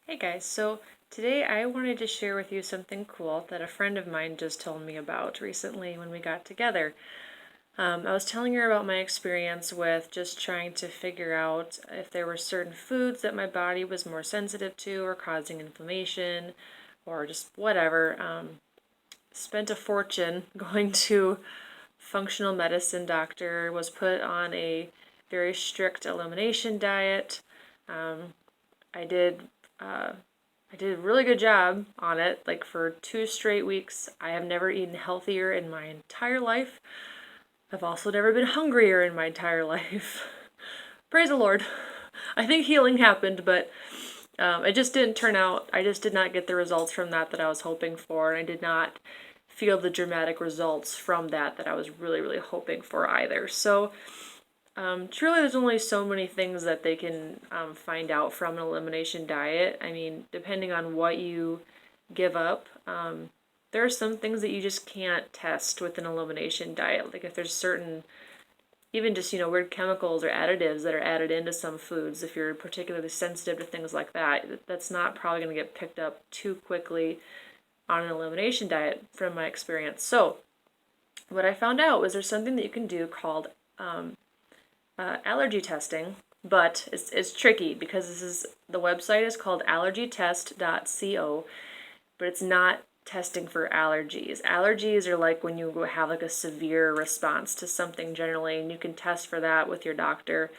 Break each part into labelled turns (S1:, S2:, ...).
S1: Hey guys, so today I wanted to share with you something cool that a friend of mine just told me about recently when we got together. I was telling her about my experience with just trying to figure out if there were certain foods that my body was more sensitive to or causing inflammation or just whatever. Spent a fortune going to functional medicine doctor, was put on a very strict elimination diet. I did uh, I did a really good job on it. Like for 2 straight weeks, I have never eaten healthier in my entire life. I've also never been hungrier in my entire life. Praise the Lord. I think healing happened, but it just didn't turn out. I just did not get the results from that I was hoping for, and I did not feel the dramatic results from that I was really, really hoping for either. So truly, there's only so many things that they can find out from an elimination diet. I mean, depending on what you give up, there are some things that you just can't test with an elimination diet. Like if there's certain, even just, weird chemicals or additives that are added into some foods, if you're particularly sensitive to things like that, that's not probably going to get picked up too quickly on an elimination diet from my experience. So, what I found out was there's something that you can do called allergy testing, but it's tricky because the website is called allergytest.co, but it's not testing for allergies. Allergies are like when you have like a severe response to something generally, and you can test for that with your doctor.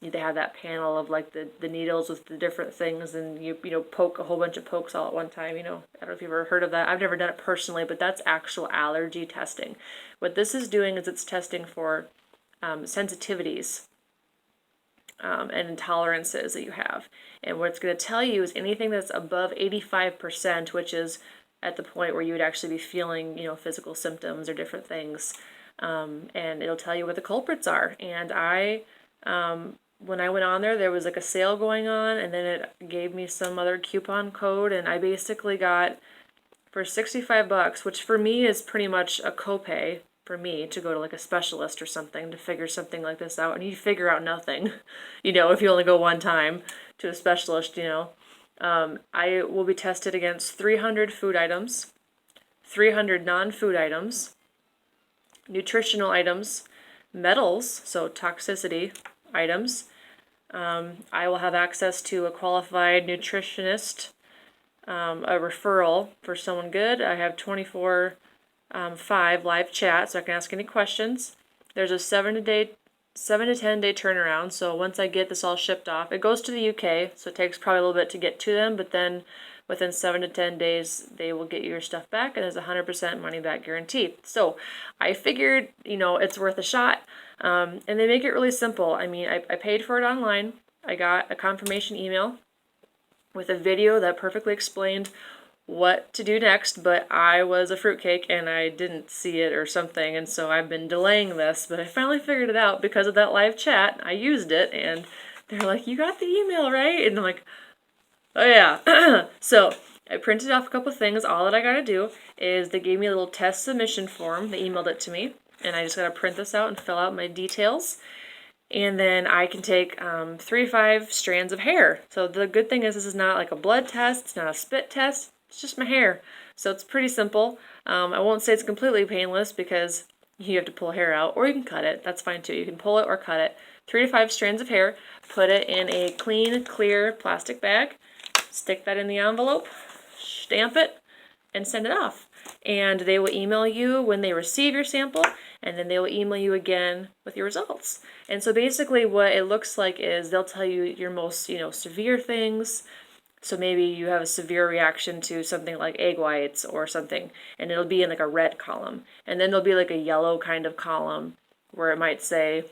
S1: They have that panel of like the needles with the different things, and you poke a whole bunch of pokes all at one time. I don't know if you've ever heard of that. I've never done it personally, but that's actual allergy testing. What this is doing is it's testing for sensitivities and intolerances that you have. And what it's going to tell you is anything that's above 85%, which is at the point where you would actually be feeling, physical symptoms or different things. And it'll tell you what the culprits are. And when I went on there was like a sale going on, and then it gave me some other coupon code, and I basically got for $65, which for me is pretty much a copay for me to go to like a specialist or something to figure something like this out. And you figure out nothing, if you only go one time to a specialist, I will be tested against 300 food items, 300 non-food items, nutritional items, metals, so toxicity items. I will have access to a qualified nutritionist, a referral for someone good. I have 24/5 live chat, so I can ask any questions. There's a 7 to 10 day turnaround. So once I get this all shipped off, it goes to the UK, so it takes probably a little bit to get to them, but then within 7 to 10 days, they will get your stuff back, and there's a 100% money back guarantee. So I figured, it's worth a shot. And they make it really simple. I mean, I paid for it online. I got a confirmation email with a video that perfectly explained what to do next, but I was a fruitcake and I didn't see it or something, and so I've been delaying this, but I finally figured it out because of that live chat. I used it, and they're like, "You got the email, right?" And I'm like, "Oh yeah." So I printed off a couple things. All that I gotta do is they gave me a little test submission form. They emailed it to me, and I just gotta print this out and fill out my details. And then I can take 3 to 5 strands of hair. So the good thing is this is not like a blood test. It's not a spit test. It's just my hair. So it's pretty simple. I won't say it's completely painless because you have to pull hair out, or you can cut it. That's fine too. You can pull it or cut it. 3 to 5 strands of hair. Put it in a clean, clear plastic bag. Stick that in the envelope. Stamp it and send it off. And they will email you when they receive your sample, and then they will email you again with your results. And so basically what it looks like is they'll tell you your most, severe things. So maybe you have a severe reaction to something like egg whites or something, and it'll be in like a red column. And then there'll be like a yellow kind of column where it might say,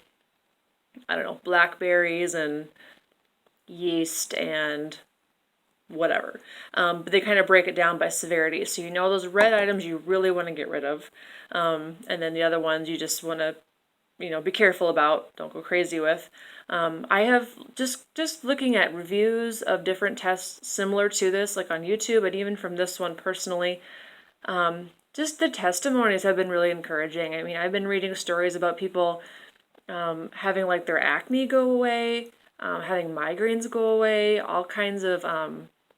S1: I don't know, blackberries and yeast and whatever. But they kind of break it down by severity. So those red items you really want to get rid of. And then the other ones you just want to, be careful about. Don't go crazy with. I have just looking at reviews of different tests similar to this, like on YouTube, and even from this one personally. Just the testimonies have been really encouraging. I mean, I've been reading stories about people having like their acne go away, having migraines go away, all kinds of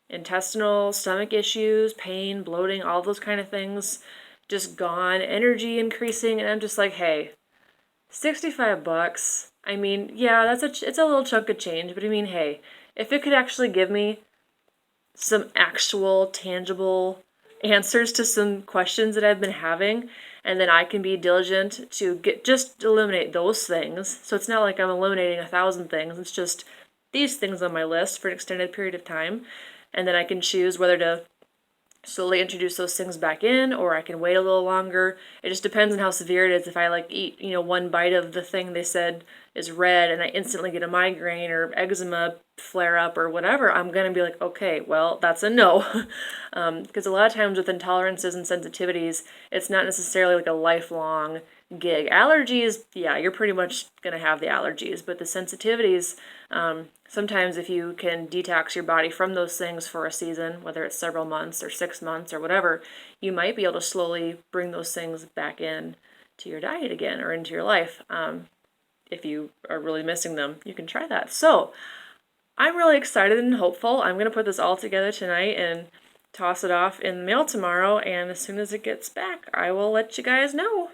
S1: intestinal, stomach issues, pain, bloating, all those kind of things just gone, energy increasing, and I'm just like, hey, $65. I mean, yeah, it's a little chunk of change, but I mean, hey, if it could actually give me some actual tangible answers to some questions that I've been having, and then I can be diligent to just eliminate those things. So it's not like I'm eliminating 1,000 things. It's just these things on my list for an extended period of time, and then I can choose whether to slowly introduce those things back in, or I can wait a little longer. It just depends on how severe it is. If I like eat, one bite of the thing they said is red and I instantly get a migraine or eczema flare up or whatever, I'm going to be like, okay, well, that's a no. Because a lot of times with intolerances and sensitivities, it's not necessarily like a lifelong gig. Allergies, yeah, you're pretty much going to have the allergies, but the sensitivities, sometimes if you can detox your body from those things for a season, whether it's several months or 6 months or whatever, you might be able to slowly bring those things back in to your diet again or into your life. If you are really missing them, you can try that. So I'm really excited and hopeful. I'm going to put this all together tonight and toss it off in the mail tomorrow, and as soon as it gets back, I will let you guys know.